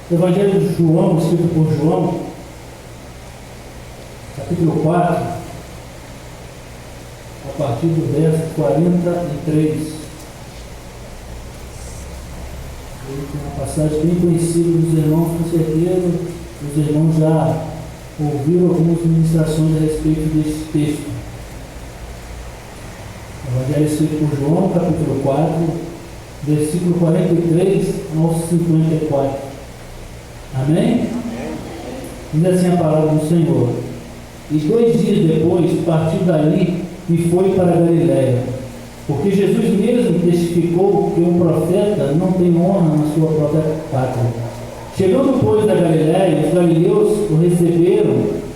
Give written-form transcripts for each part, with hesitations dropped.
Evangelho de João, escrito por João, capítulo 4, a partir do verso 43. Uma passagem bem conhecida dos irmãos, com certeza os irmãos já ouviram algumas ministrações a respeito desse texto. Evangelho escrito por João, capítulo 4, versículo 43 ao 54. Amém? Diz assim a palavra do Senhor: E 2 dias depois partiu dali e foi para a Galiléia, porque Jesus mesmo testificou que um profeta não tem honra na sua própria pátria. Chegando, pois, da Galiléia, os galileus o receberam,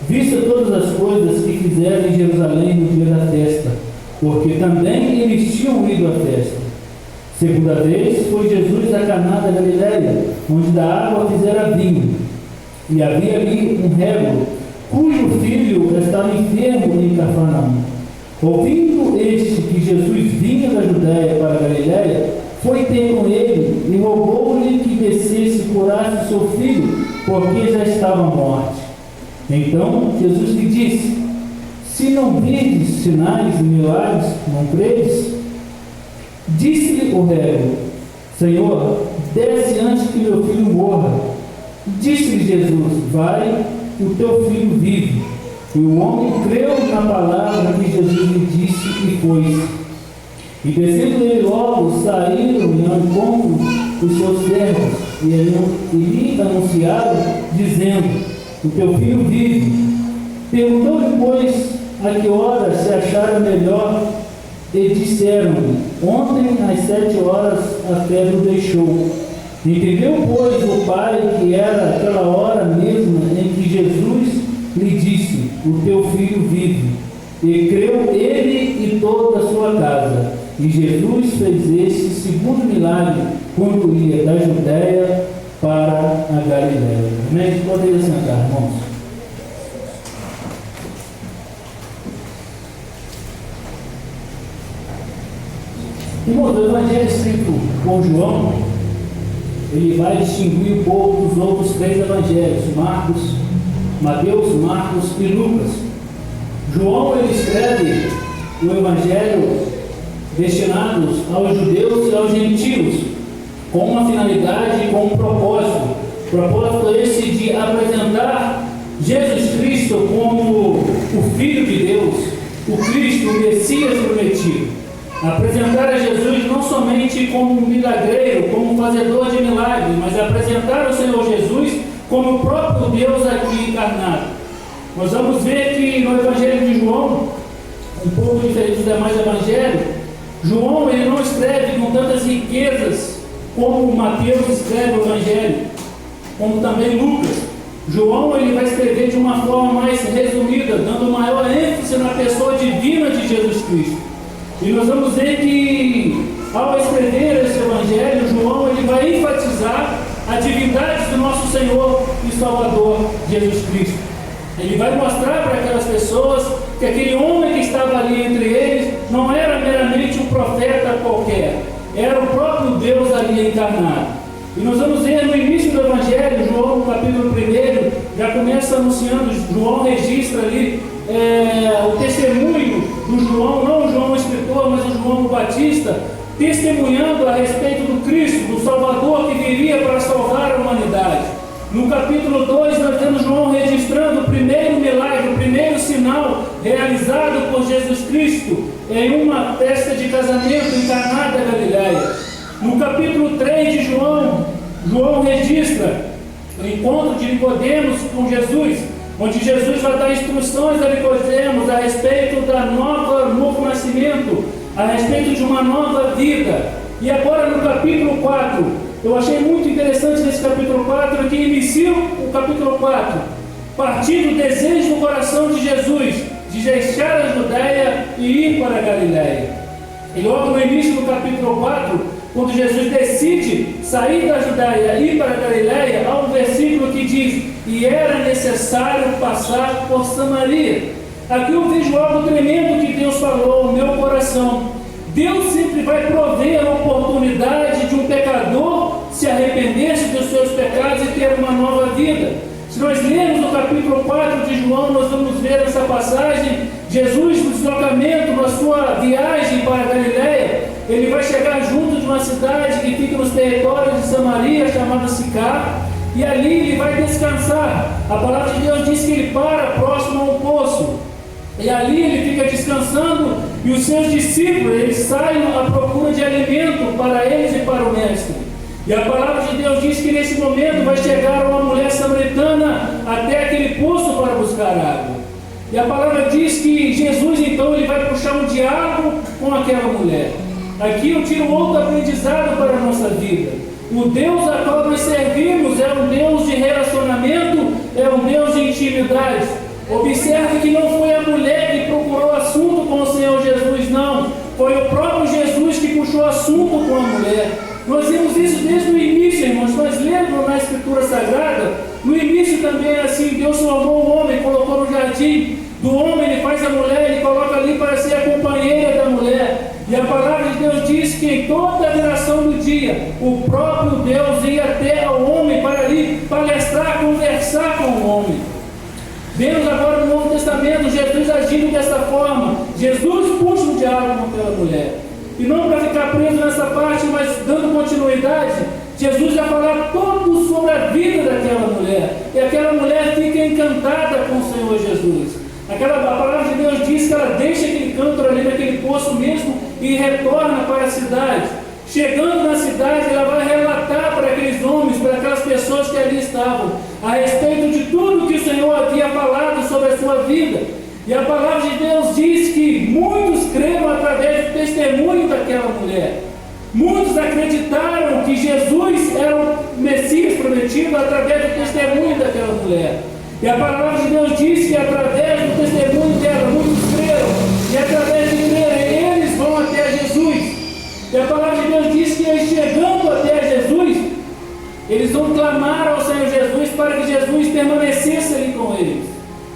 vista todas as coisas que fizeram em Jerusalém no dia da festa, porque também eles tinham ido à festa. Segunda vez foi Jesus a Caná da Galiléia, onde da água fizera vinho. E havia ali um rego, cujo filho estava enfermo em Cafarnaum. Ouvindo este que Jesus vinha da Judéia para a Galiléia, foi ter com ele e rogou-lhe que descesse e curasse seu filho, porque já estava morto. Então Jesus lhe disse: Se não virdes sinais e milagres, não credes? Disse-lhe o rego: Senhor, desce antes que meu filho morra. Disse-lhe Jesus: Vai, o teu filho vive. E o homem creu na palavra que Jesus lhe disse e foi. E descendo ele logo, saíram ao encontro dos seus servos e lhe anunciaram, dizendo: O teu filho vive. Perguntou-lhe, pois, a que hora se achara melhor, e disseram-lhe: Ontem às 7 horas a febre o deixou. Entendeu, pois, o pai que era aquela hora mesma em que Jesus lhe disse: O teu filho vive. E creu ele e toda a sua casa. E Jesus fez este segundo milagre quando ia da Judéia para a Galiléia. Amém? Podem sentar, irmãos. Irmãos, o Evangelho escrito por João, ele vai distinguir um pouco dos outros 3 evangelhos: Mateus, Marcos e Lucas. João, ele escreve o evangelho destinados aos judeus e aos gentios, com uma finalidade e com um propósito. Propósito esse de apresentar Jesus Cristo como o Filho de Deus, o Cristo, o Messias prometido. Apresentar a Jesus não somente como um milagreiro, como um fazedor de milagres, mas apresentar o Senhor Jesus como o próprio Deus aqui encarnado. Nós vamos ver que no Evangelho de João, um pouco diferente dos demais evangelhos, João ele não escreve com tantas riquezas como Mateus escreve o Evangelho, como também Lucas. João ele vai escrever de uma forma mais resumida, dando maior ênfase na pessoa divina de Jesus Cristo. E nós vamos ver que, ao escrever esse Evangelho, João ele vai enfatizar a divindade do nosso Senhor e Salvador Jesus Cristo. Ele vai mostrar para aquelas pessoas que aquele homem que estava ali entre eles não era meramente um profeta qualquer, era o próprio Deus ali encarnado. E nós vamos ver no início do Evangelho, João, no capítulo 1, já começa anunciando, João registra ali o testemunho do João, não o João o escritor, mas o João o Batista, testemunhando a respeito do Cristo, do Salvador que viria para salvar a humanidade. No capítulo 2, nós temos João registrando o primeiro milagre, o primeiro sinal realizado por Jesus Cristo em uma festa de casamento em Caná da Galiléia. No capítulo 3 de João, João registra o encontro de Nicodemos com Jesus, onde Jesus vai dar instruções a Nicodemos a respeito da novo nascimento, a respeito de uma nova vida. E agora no capítulo 4, eu achei muito interessante nesse capítulo 4, que inicia o capítulo 4, partindo do desejo do coração de Jesus, de deixar a Judéia e ir para a Galiléia. E logo no início do capítulo 4, quando Jesus decide sair da Judéia e ir para a Galiléia, há um versículo que diz: E era necessário passar por Samaria. Aqui eu vejo algo tremendo que Deus falou ao meu coração. Deus sempre vai prover a oportunidade de um pecador se arrepender-se dos seus pecados e ter uma nova vida. Se nós lermos no capítulo 4 de João, nós vamos ver essa passagem. Jesus, no deslocamento, na sua viagem para a Galileia, ele vai chegar junto de uma cidade que fica nos territórios de Samaria, chamada Sicar, e ali ele vai descansar. A palavra de Deus diz que ele para próximo a um poço, e ali ele fica descansando, e os seus discípulos, eles saem à procura de alimento para eles e para o mestre. E a palavra de Deus diz que nesse momento vai chegar uma mulher samaritana até aquele poço para buscar água. E a palavra diz que Jesus então ele vai puxar um diálogo com aquela mulher. Aqui eu tiro outro aprendizado para a nossa vida. O Deus a qual nós servimos é um Deus de relacionamento, é um Deus de intimidade. Observe que não foi a mulher que procurou assunto com o Senhor Jesus, não. Foi o próprio Jesus que puxou assunto com a mulher. Nós vimos isso desde o início, irmãos. Nós lemos na Escritura Sagrada, no início também é assim: Deus formou o homem, colocou no jardim do homem, ele faz a mulher, ele coloca ali para ser a companheira da mulher. E a palavra de Deus diz que em toda a viração do dia, o próprio Deus ia até ao homem para ali palestrar, conversar com o homem. Vemos agora no Novo Testamento Jesus agindo dessa forma. Jesus puxa um diálogo com aquela mulher. E não para ficar preso nessa parte, mas dando continuidade, Jesus vai falar tudo sobre a vida daquela mulher. E aquela mulher fica encantada com o Senhor Jesus. A palavra de Deus diz que ela deixa aquele cântaro ali naquele poço mesmo e retorna para a cidade. Chegando na cidade, ela vai relatar para aqueles homens, para aquelas pessoas que ali estavam, a respeito de tudo que o Senhor havia falado sobre a sua vida. E a palavra de Deus diz que muitos creram através do testemunho daquela mulher. Muitos acreditaram que Jesus era o Messias prometido através do testemunho daquela mulher. E a palavra de Deus diz que através do testemunho dela, muitos creram. E através de crer, eles vão até Jesus. E a palavra de Deus diz que eles, chegando até Jesus, eles vão clamar ao Senhor Jesus para que Jesus permanecesse ali com eles.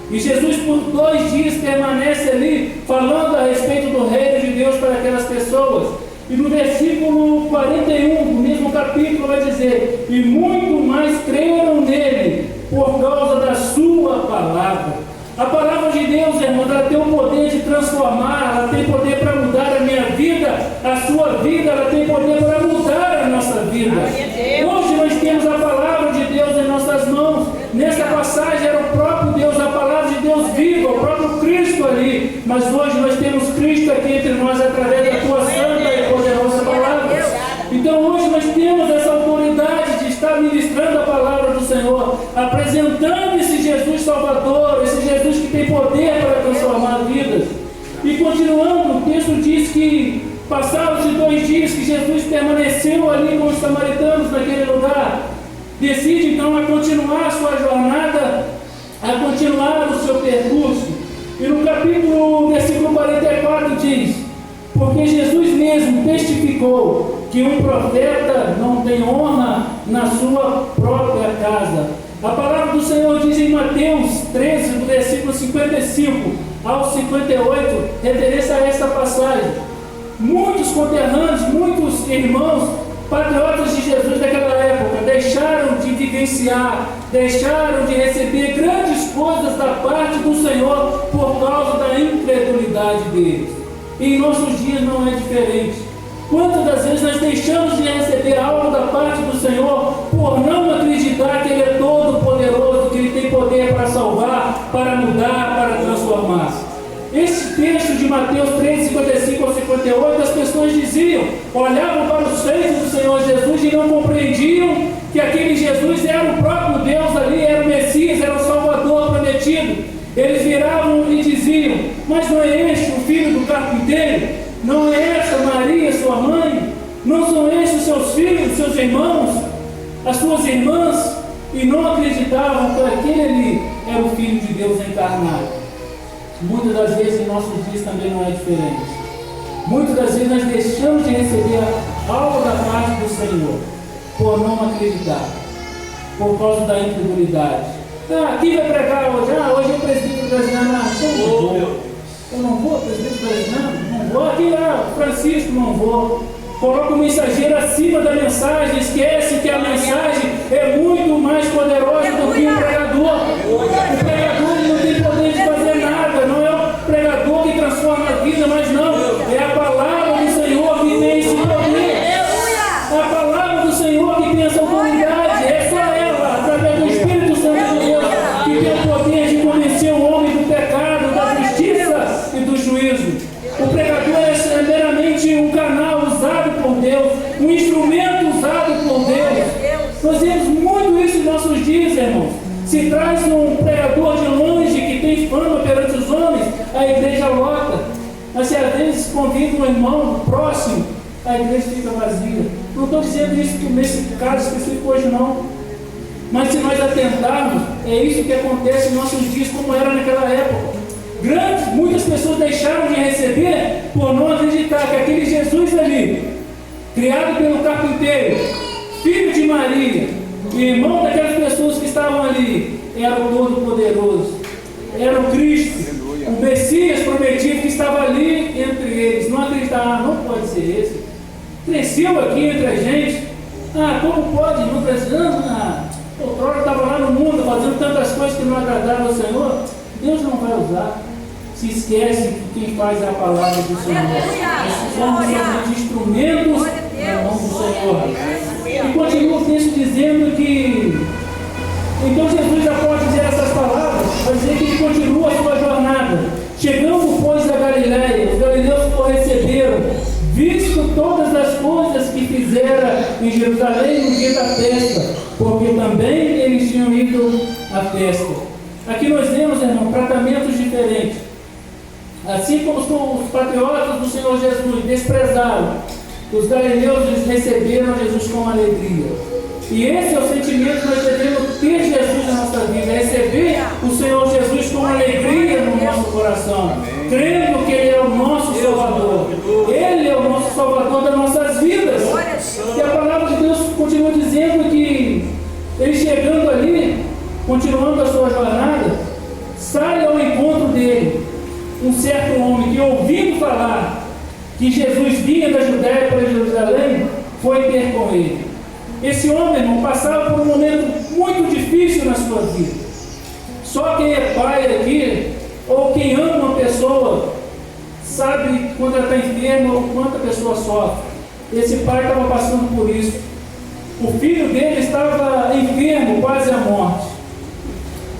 E Jesus por 2 dias permanece ali, falando a respeito do reino de Deus para aquelas pessoas. E no versículo 41 do mesmo capítulo vai dizer: e muito mais creram nele por causa da sua palavra. A palavra de Deus, irmãos, ela tem o poder de transformar, ela tem poder para mudar a minha vida, a sua vida, ela tem poder para mudar a nossa vida. Hoje nós temos a palavra de Deus em nossas mãos. Nessa passagem era o próprio Deus, a palavra de Deus viva, o próprio Cristo ali. Mas hoje nós temos Cristo aqui entre nós através da tua santa e poderosa palavra. Então hoje nós temos essa autoridade de estar ministrando a palavra do Senhor, apresentando esse Jesus Salvador, esse Jesus que tem poder para transformar vidas. E continuando, o texto diz que passados 2 dias que Jesus permaneceu ali com os samaritanos naquele lugar, decide então a continuar a sua jornada, a continuar o seu percurso. E no versículo 44 diz: porque Jesus mesmo testificou que um profeta não tem honra na sua própria casa. A palavra do Senhor diz em Mateus 13, do versículo 55 ao 58, referência a esta passagem. Muitos conterrâneos, muitos irmãos, patriotas de Jesus daquela época, deixaram de vivenciar, deixaram de receber grandes coisas da parte do Senhor por causa da incredulidade deles. E em nossos dias não é diferente. Quantas das vezes nós deixamos de receber algo da parte do Senhor por não acreditar que Ele é todo poderoso, que Ele tem poder para salvar, para mudar, para transformar? Esse texto de Mateus 13, 55 ao 58, as pessoas diziam, olhavam para os feitos do Senhor Jesus e não compreendiam que aquele Jesus era o próprio Deus ali, era o Messias, era o Salvador prometido. Eles viravam e diziam: mas não é este o filho do carpinteiro? Não é esta Maria, sua mãe? Não são estes os seus filhos, os seus irmãos, as suas irmãs? E não acreditavam que aquele ali era o Filho de Deus encarnado. Muitas das vezes em nossos dias também não é diferente. Muitas das vezes nós deixamos de receber algo da parte do Senhor por não acreditar, por causa da incredulidade. Quem vai pregar hoje? Hoje é o presbítero brasileiro. Eu não vou, presbítero brasileiro? Não vou. Aqui, Francisco, não vou. coloca o mensageiro acima da mensagem, esquece que a mensagem é muito mais poderosa do que o pregador. O pregador não tem poder de fazer nada, não é o pregador que transforma a vida, mas não, é a palavra do Senhor que tem esse poder. É a palavra do Senhor que tem essa autoridade, é só ela, através do Espírito Santo de Deus, que tem o poder de convencer o homem do pecado, da justiça e do juízo. O pregador é meramente um canal usado por Deus, um instrumento usado por Deus. Nós vemos muito isso em nossos dias, irmãos. Se traz um pregador de longe que tem fama perante os homens, a igreja lota. Mas se às vezes convida um irmão próximo, a igreja fica vazia. Não estou dizendo isso nesse caso específico hoje não. Mas se nós atentarmos, é isso que acontece em nossos dias, como era naquela época. Muitas pessoas deixaram de receber por não acreditar que aquele Jesus ali, criado pelo carpinteiro, filho de Maria, irmão daquelas pessoas que estavam ali, era o Todo-Poderoso, era o Cristo, o Messias prometido que estava ali entre eles. Não acreditaram, não pode ser esse. Cresceu aqui entre a gente. Como pode? Não precisamos. Outrora estava lá no mundo fazendo tantas coisas que não agradaram ao Senhor. Deus não vai usar. Se esquece que quem faz é a palavra do Senhor. Nós somos somente instrumentos na mão do Senhor. E continua o texto dizendo que então Jesus, após dizer essas palavras, vai dizer que ele continua a sua jornada. Chegando, pois, a Galiléia, os galileus o receberam, visto todas as coisas que fizera em Jerusalém no dia da festa, porque também eles tinham ido à festa. Aqui nós vemos, irmão, tratamentos diferentes. Assim como os patriotas do Senhor Jesus desprezaram, os galileus receberam Jesus com alegria. E esse é o sentimento que nós devemos ter Jesus na nossa vida, receber o Senhor Jesus com alegria no nosso coração, crendo que Ele é o nosso Salvador. Ele é o nosso Salvador das nossas vidas. E a palavra de Deus continua dizendo que ele chegando ali, continuando a sua jornada, sai ao encontro dele um certo homem que, ouvindo falar que Jesus vinha da Judéia para Jerusalém, foi ter com ele. Esse homem, irmão, passava por um momento muito difícil na sua vida. Só quem é pai aqui, ou quem ama uma pessoa, sabe quando ela está enferma ou quanto a pessoa sofre. Esse pai estava passando por isso. O filho dele estava enfermo, quase à morte.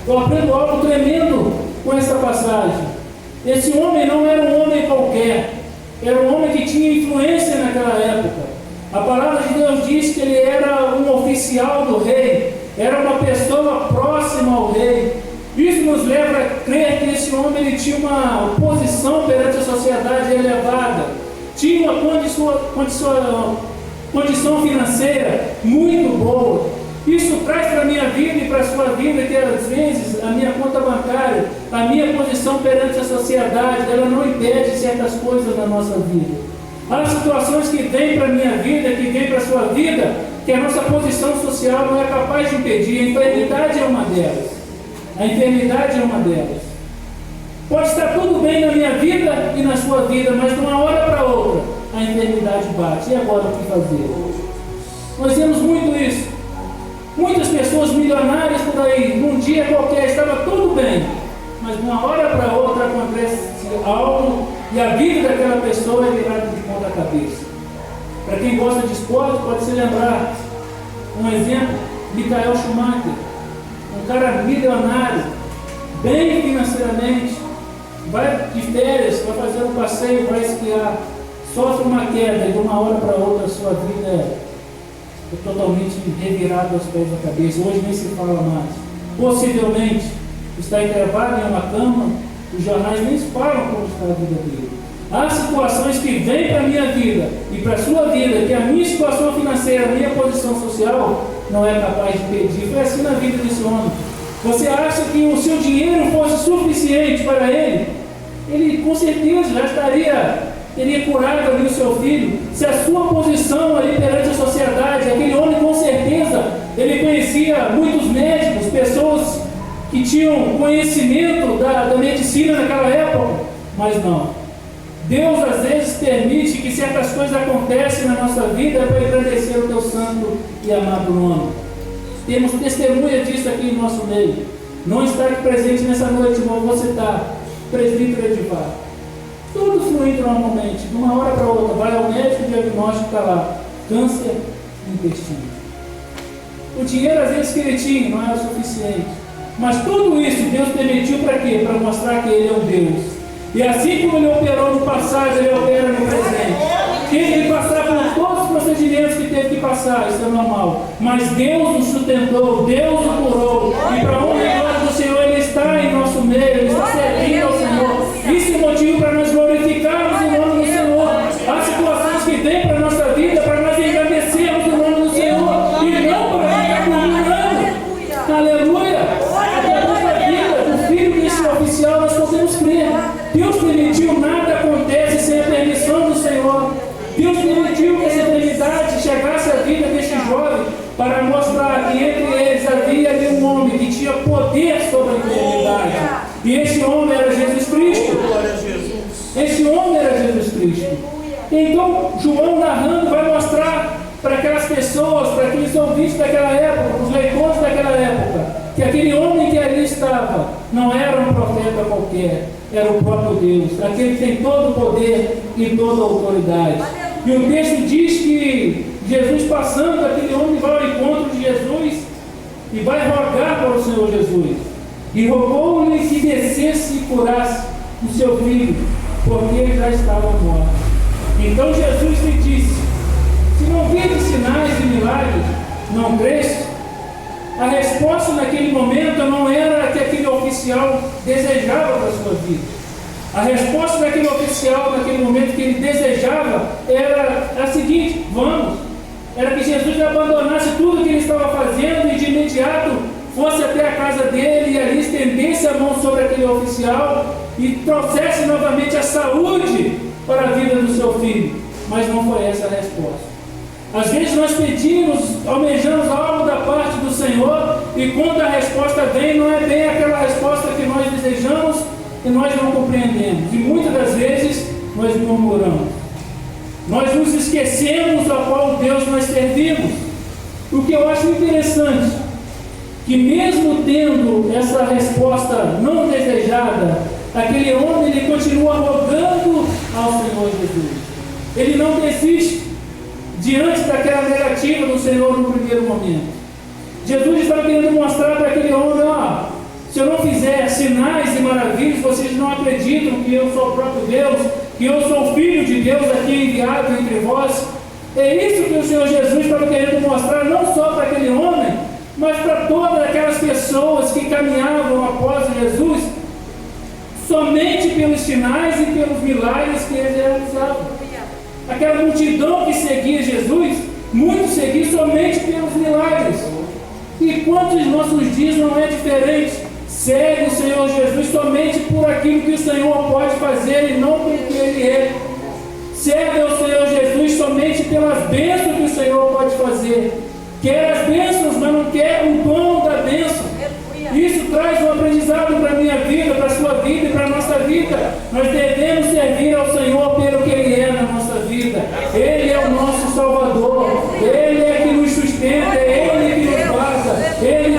Eu aprendo algo tremendo com essa passagem. Esse homem não era um homem qualquer, era um homem que tinha influência naquela época. A palavra de Deus diz que ele era um oficial do rei, era uma pessoa próxima ao rei. Isso nos leva a crer que esse homem ele tinha uma posição perante a sociedade elevada, tinha uma condição financeira muito boa. Isso traz para a minha vida e para a sua vida que às vezes a minha conta bancária, a minha posição perante a sociedade, ela não impede certas coisas na nossa vida. Há situações que vêm para a minha vida, que vêm para a sua vida, que a nossa posição social não é capaz de impedir. A enfermidade é uma delas. A enfermidade é uma delas. Pode estar tudo bem na minha vida e na sua vida, mas de uma hora para outra a enfermidade bate. E agora o que fazer? Nós vemos muito isso. Muitas pessoas milionárias por aí, num dia qualquer estava tudo bem, mas de uma hora para outra acontece algo e a vida daquela pessoa é virada de ponta cabeça. Para quem gosta de esporte, pode se lembrar um exemplo: Michael Schumacher, um cara milionário, bem financeiramente, vai de férias, vai fazer um passeio, vai esquiar, sofre uma queda e de uma hora para outra a sua vida é totalmente revirado aos pés da cabeça. Hoje nem se fala mais. Possivelmente está entrevado em uma cama, os jornais nem falam como está a vida dele. Há situações que vêm para a minha vida e para a sua vida, que a minha situação financeira, a minha posição social não é capaz de impedir. Foi assim na vida desse homem. Você acha que o seu dinheiro fosse suficiente para ele? Ele com certeza já teria curado ali o seu filho. Se a sua posição ali perante a sociedade, aquele homem com certeza, ele conhecia muitos médicos, pessoas que tinham conhecimento da medicina naquela época, mas não. Deus às vezes permite que certas coisas aconteçam na nossa vida para engrandecer o teu santo e amado nome. Temos testemunha disso aqui em nosso meio. Não está aqui presente nessa noite, irmão, você está, presbítero Edivar. Tudo fluindo normalmente, de uma hora para outra, vai ao médico, o diagnóstico está lá, câncer no intestino. O dinheiro às vezes que ele tinha não era suficiente, mas tudo isso Deus permitiu para quê? Para mostrar que Ele é um Deus. E assim como Ele operou no passado, Ele opera no presente. Teve que passar por todos os procedimentos que teve que passar, isso é normal, mas Deus o sustentou, Deus o curou, e para honra e glória do Senhor, Ele está em nosso meio, Ele está servindo ao Senhor. Isso é motivo para nós glorificarmos o nome do Senhor. Há situações que vêm para a nossa vida para nós engrandecermos o nome do Senhor e não para ficar murmurando. Aleluia! Até a nossa vida, o filho desse oficial, nós podemos crer. Deus permitiu, nada acontece sem a permissão do Senhor. Deus permitiu que essa enfermidade chegasse à vida deste jovem para mostrar que entre eles havia ali um homem que tinha poder sobre a enfermidade. E este homem era Jesus Cristo. Este homem era Jesus Cristo. Então, João narrando vai mostrar para aquelas pessoas, para aqueles ouvintes daquela época, os leitores daquela época, que aquele homem que ali estava não era um profeta qualquer, era o próprio Deus, aquele que tem todo o poder e toda a autoridade. E o texto diz que Jesus passando, aquele homem vai ao encontro de Jesus e vai rogar para o Senhor Jesus. E rogou-lhe que descesse e curasse o seu filho, porque ele já estava morto. Então Jesus lhe disse: se não vires sinais e milagres, não creste? A resposta naquele momento não era a que aquele oficial desejava para a sua vida. A resposta daquele oficial, naquele momento que ele desejava, era a seguinte: vamos. Era que Jesus abandonasse tudo que ele estava fazendo e de imediato fosse até a casa dele e ali estendesse a mão sobre aquele oficial e trouxesse novamente a saúde para a vida do seu filho. Mas não foi essa a resposta. Às vezes nós pedimos, almejamos algo da parte do Senhor e quando a resposta vem, não é bem aquela resposta que nós desejamos e nós não compreendemos. E muitas das vezes nós murmuramos. Nós nos esquecemos a qual Deus nós servimos. O que eu acho interessante, que mesmo tendo essa resposta não desejada, aquele homem ele continua rogando ao Senhor Jesus. Ele não desiste diante daquela negativa do Senhor no primeiro momento. Jesus estava querendo mostrar para aquele homem: ó, se eu não fizer sinais e maravilhas, vocês não acreditam que eu sou o próprio Deus, que eu sou o Filho de Deus aqui enviado entre vós. É isso que o Senhor Jesus estava querendo mostrar, não só para aquele homem, mas para todas aquelas pessoas que caminhavam após Jesus, somente pelos sinais e pelos milagres que eles realizavam. Aquela multidão que seguia Jesus, muitos seguiam somente pelos milagres. E quantos em nossos dias não é diferente? Segue o Senhor Jesus somente por aquilo que o Senhor pode fazer e não pelo que Ele é. Segue o Senhor Jesus somente pelas bênçãos que o Senhor pode fazer. Quer as bênçãos, mas não quer o dom da bênção. Isso traz um aprendizado para a minha vida, para a sua vida e para a nossa vida. Nós devemos servir ao Senhor pelo que Ele é na nossa vida. Ele é o nosso Salvador. Ele é que nos sustenta, é Ele que nos guarda. Ele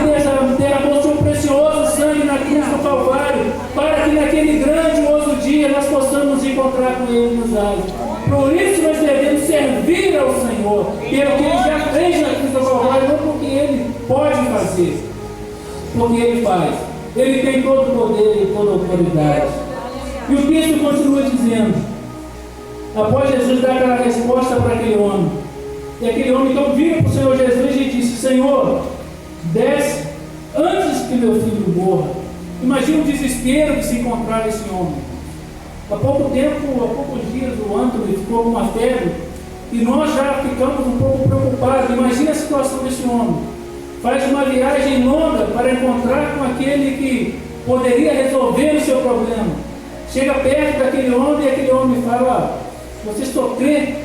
derramou seu precioso sangue na cruz do Calvário, para que naquele grandioso dia nós possamos encontrar com Ele nos ares. Por isso nós devemos servir ao Senhor, pelo que Ele já fez na cruz do Calvário, não porque Ele pode fazer, porque Ele faz. Ele tem todo o poder e toda a autoridade. E o texto continua dizendo, após Jesus dar aquela resposta para aquele homem, e aquele homem então vira para o Senhor Jesus e disse: Senhor, desce antes que meu filho morra. Imagina o desespero que se encontrava esse homem. Há poucos dias, o Antônio ficou com uma febre e nós já ficamos um pouco preocupados. Imagina a situação desse homem. Faz uma viagem longa para encontrar com aquele que poderia resolver o seu problema. Chega perto daquele homem e aquele homem fala: você só crê,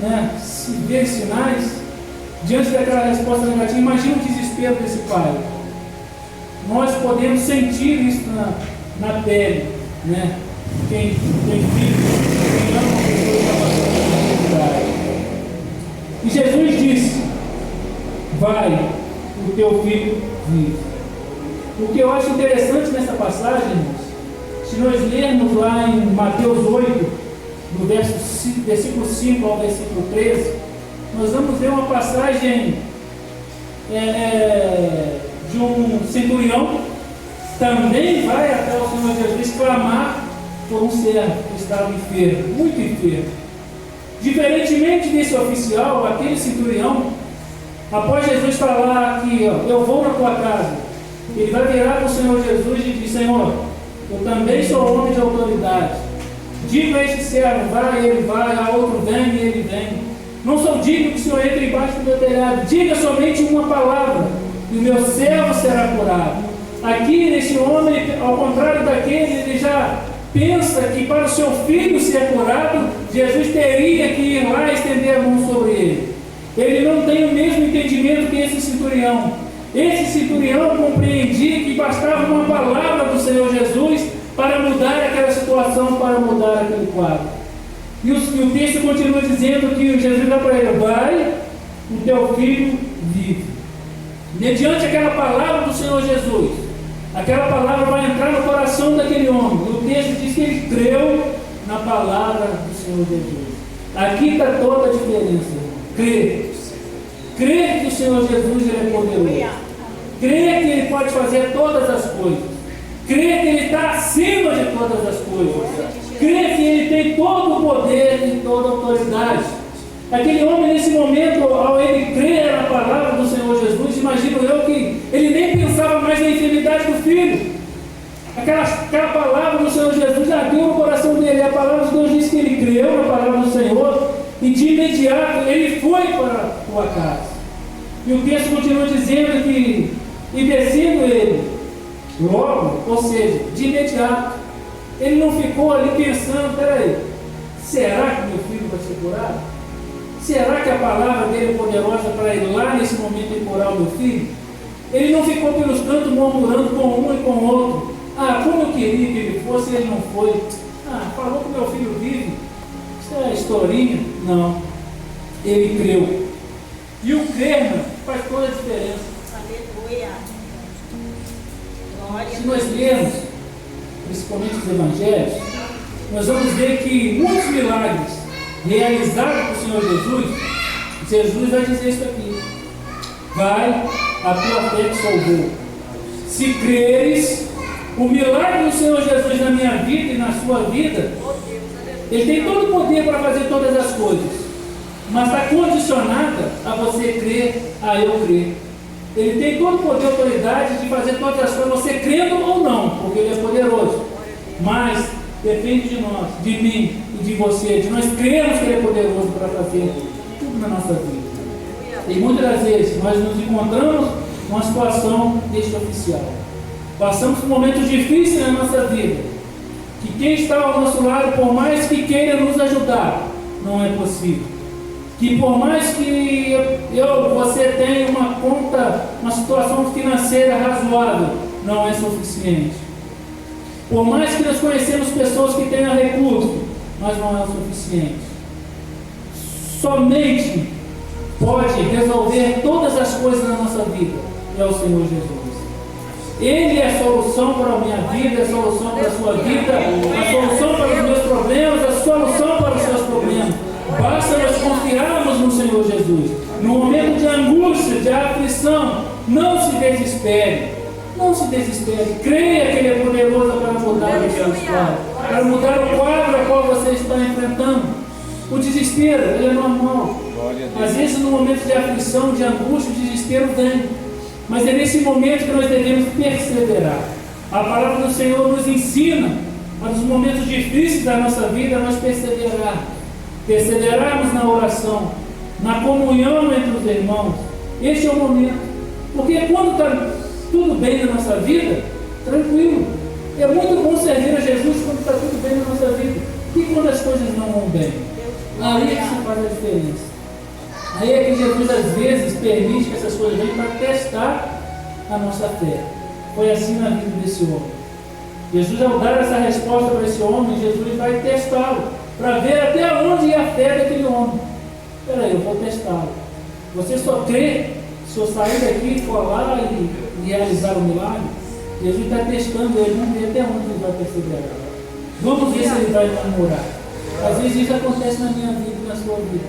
né, se vê sinais? Diante daquela resposta negativa, imagina o desespero desse pai. Nós podemos sentir isso na pele, né? quem tem filho, quem ama a pessoa está passando por dificuldade. E Jesus disse: vai, o teu filho vive. O que eu acho interessante nessa passagem, irmãos, se nós lermos lá em Mateus 8, do versículo 5 ao versículo 13, nós vamos ver uma passagem de um centurião que também vai até o Senhor Jesus clamar por um servo que estava enfermo, muito enfermo. Diferentemente desse oficial, aquele centurião, após Jesus falar que eu vou na tua casa, ele vai virar para o Senhor Jesus e diz: Senhor, eu também sou homem de autoridade. Diga a este servo, vai, ele vai, a outro vem, e ele vem. Não sou digno que o Senhor entre embaixo do meu telhado. Diga somente uma palavra, e o meu servo será curado. Aqui, nesse homem, ao contrário daquele, ele já pensa que para o seu filho ser curado, Jesus teria que ir lá e estender a mão sobre ele. Ele não tem o mesmo entendimento que esse centurião. Esse centurião compreendia que bastava uma palavra do Senhor Jesus para mudar aquela situação, para mudar aquele quadro. E o texto continua dizendo que Jesus vai para ele: vai, o teu filho vive. Mediante aquela palavra do Senhor Jesus, aquela palavra vai entrar no coração daquele homem. E o texto diz que ele creu na palavra do Senhor Jesus. Aqui está toda a diferença. Crer. Crer que o Senhor Jesus ele é poderoso. Crer que ele pode fazer todas as coisas. Crer que ele está acima de todas as coisas. Crer que ele tem todo o poder e toda a autoridade. Aquele homem, nesse momento, ao ele crer na palavra do Senhor Jesus, imagino eu que ele nem pensava mais na enfermidade do filho. Aquela palavra do Senhor Jesus ardeu no coração dele. A palavra de Deus diz que ele creu na palavra do Senhor e de imediato ele foi para a sua casa. E o texto continua dizendo que, e descendo ele, logo, ou seja, de imediato, ele não ficou ali pensando: peraí, será que meu filho vai ser curado? Será que a palavra dele é poderosa para ir lá nesse momento e curar o meu filho? Ele não ficou pelos cantos murmurando com um e com o outro: como eu queria que ele fosse e ele não foi. Falou que meu filho vive. Isso é historinha. Não. Ele creu. E o crer faz toda a diferença. Aleluia. Glória. Se nós lermos, principalmente os evangelhos, nós vamos ver que muitos milagres realizados por Senhor Jesus vai dizer isso aqui: vai, a tua fé te salvou. Se creres, o milagre do Senhor Jesus na minha vida e na sua vida, ele tem todo o poder para fazer todas as coisas, mas está condicionada a você crer, a eu crer. Ele tem todo o poder e autoridade de fazer todas as coisas, você crendo ou não, porque ele é poderoso. Mas depende de nós, de mim e de você, de nós crermos que ele é poderoso para fazer tudo na nossa vida. E muitas das vezes nós nos encontramos numa situação deste oficial. Passamos por momentos difíceis na nossa vida, que quem está ao nosso lado, por mais que queira nos ajudar, não é possível. Que por mais que você tenha uma conta, uma situação financeira razoável, não é suficiente. Por mais que nós conhecemos pessoas que tenham recursos, mas não é o suficiente. Somente pode resolver todas as coisas na nossa vida é o Senhor Jesus. Ele é a solução para a minha vida, é a solução para a sua vida, a solução para os meus problemas, a solução para os seus problemas. Basta nós confiarmos no Senhor Jesus. No momento de angústia, de aflição, não se desespere. Não se desespere. Creia que Ele é poderoso para mudar o seu estado, para mudar o quadro a qual você está enfrentando. O desespero, ele é normal. Às vezes, no momento de aflição, de angústia, o desespero vem. Mas é nesse momento que nós devemos perseverar. A palavra do Senhor nos ensina, nos momentos difíceis da nossa vida, nós perseverarmos na oração, na comunhão entre os irmãos. Este é o momento. Porque quando está tudo bem na nossa vida, tranquilo. É muito bom servir a Jesus quando está tudo bem na nossa vida. E quando as coisas não vão bem? Aí é que se faz a diferença. Aí é que Jesus às vezes permite que essas coisas venham para testar a nossa fé. Foi assim na vida desse homem. Jesus, ao dar essa resposta para esse homem, Jesus vai testá-lo, para ver até onde ia a fé daquele homem. Espera aí, eu vou testá-lo. Você só crê se eu sair daqui, for lá e realizar o milagre? Jesus está testando ele, vamos ver até onde ele vai perseverar. Vamos ver se ele vai namorar. Às vezes isso acontece na minha vida e na sua vida.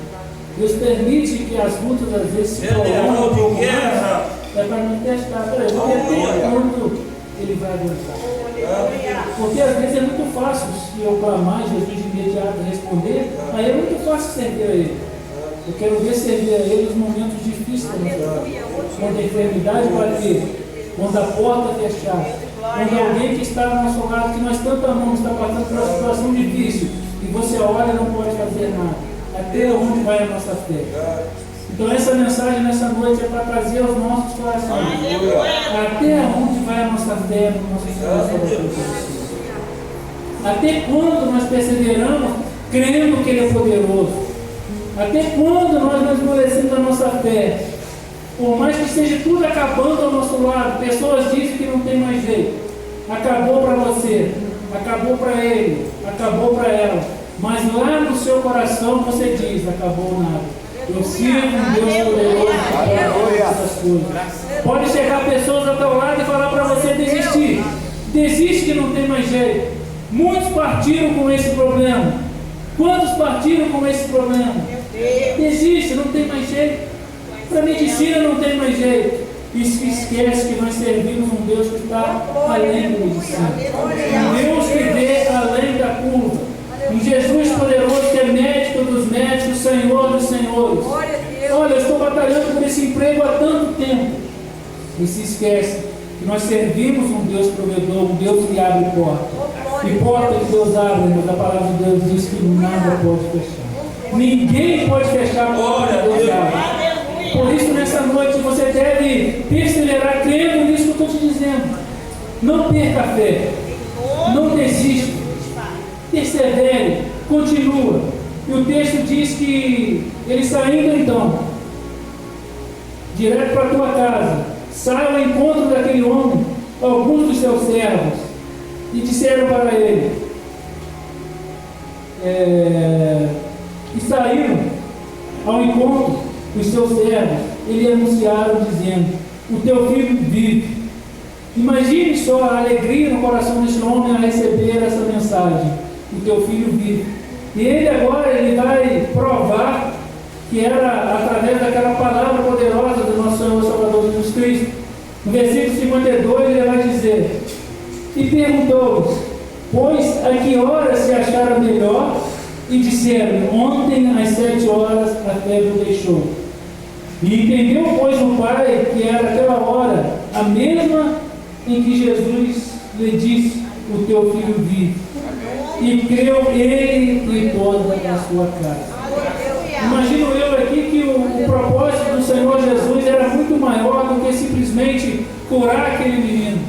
Deus permite que as lutas às vezes se prolongam um pouco mais, é para não testar. Peraí, vamos ver até quando ele vai aguentar. Porque às vezes é muito fácil, se eu clamar e Jesus de imediato responder, aí é muito fácil servir a Ele. Eu quero ver servir a Ele nos momentos difíceis da nossa vida. Quando a enfermidade bater, quando a porta fechar, quando alguém que está no nosso lado, que nós tanto amamos, está passando por uma situação difícil, e você olha e não pode fazer nada. Até onde vai a nossa fé? Então essa mensagem nessa noite é para trazer aos nossos corações. Até onde vai a nossa fé no nosso coração? Até quando nós perseveramos crendo que Ele é poderoso? Até quando nós não esmorecemos a nossa fé? Por mais que esteja tudo acabando ao nosso lado, pessoas dizem que não tem mais jeito. Acabou para você, acabou para ele, acabou para ela. Mas lá no seu coração você diz, acabou nada. Eu sirvo um Deus poderoso para todas essas coisas. Pode chegar pessoas ao teu lado e falar para você desistir. Desiste que não tem mais jeito. Muitos partiram com esse problema. Quantos partiram com esse problema? Desiste, não tem mais jeito. Para medicina não tem mais jeito. E se esquece que nós servimos um Deus que está além da medicina. Um Deus que vê além da curva. Um Jesus poderoso que é médico dos médicos, Senhor dos senhores. Olha, eu estou batalhando por esse emprego há tanto tempo. E se esquece que nós servimos um Deus provedor, um Deus que abre porta. E porta que Deus abre, mas a palavra de Deus diz que nada pode fechar. Ninguém pode fechar a porta que Deus abre. Por isso, nessa noite, você deve perseverar crendo nisso que eu estou te dizendo. Não perca a fé. Não desista. Persevere. Continua. E o texto diz que ele saindo então, direto para a tua casa, sai ao encontro daquele homem, alguns dos seus servos, e disseram para ele, e saíram ao encontro dos seus servos, ele anunciaram dizendo, o teu filho vive. Imagine só a alegria no coração desse homem a receber essa mensagem, o teu filho vive. E ele agora ele vai provar que era através daquela palavra poderosa do nosso Senhor Salvador Jesus Cristo. No versículo 52 ele vai dizer, e perguntou-lhes, pois a que hora se achara melhor? E disseram, ontem às 7 horas a febre o deixou. E entendeu, pois, o pai que era aquela hora, a mesma em que Jesus lhe disse, o teu filho vive. E creu ele e toda a sua casa. Imagino eu aqui que o propósito do Senhor Jesus era muito maior do que simplesmente curar aquele menino.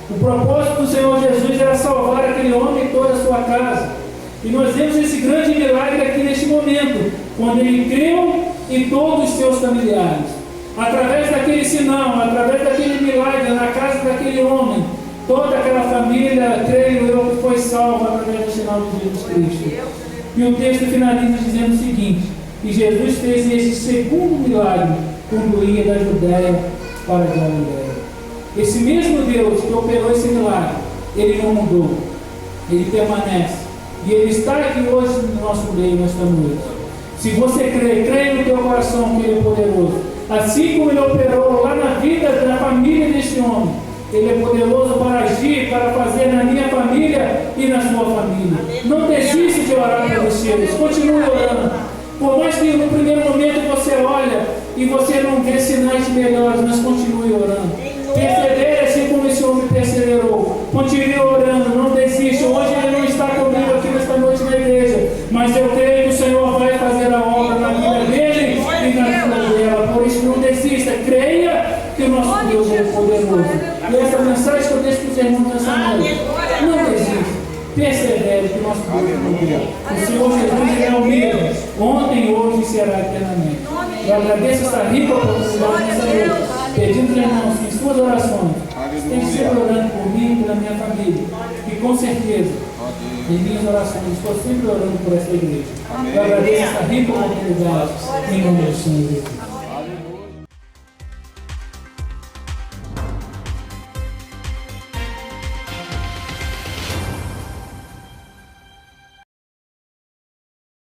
O propósito do Senhor Jesus era salvar aquele homem e toda a sua casa. E nós vemos esse grande milagre aqui neste momento, quando ele creu e todos os seus familiares. Através daquele sinal, através daquele milagre na casa daquele homem, toda aquela família, creio eu, que foi salva através do sinal de Jesus Cristo. E o texto finaliza dizendo o seguinte, que Jesus fez esse segundo milagre, quando ia da Judéia para a Galiléia. Esse mesmo Deus que operou esse milagre, Ele não mudou, Ele permanece. E Ele está aqui hoje no nosso meio, nesta noite. Se você crê no teu coração que Ele é poderoso. Assim como Ele operou lá na vida da família deste homem, Ele é poderoso para agir, para fazer na minha família e na sua família. Não desista de orar pelos seus, continue orando. Por mais que no primeiro momento você olha e você não vê sinais melhores, mas continue orando. Persevere assim como esse homem perseverou. Continue orando, não desista. Hoje Ele não está comigo aqui nesta noite na igreja, mas eu creio que o Senhor vai fazer a obra na vida dele e na vida dela. Por isso não desista, creia que o nosso Deus é poderoso. E essa mensagem que eu deixo para os irmãos nessa noite, não desista. Persevere que o nosso Deus é poderoso. O Senhor Jesus é o mesmo, ontem, hoje e será eternamente. Eu agradeço essa rica oportunidade nessa noite, pedindo, irmãos, que em suas orações, esteja sempre orando por mim e pela minha família. com certeza, em minhas orações, estou sempre orando por essa igreja. Eu agradeço essa rica oportunidade em nome do Senhor Jesus.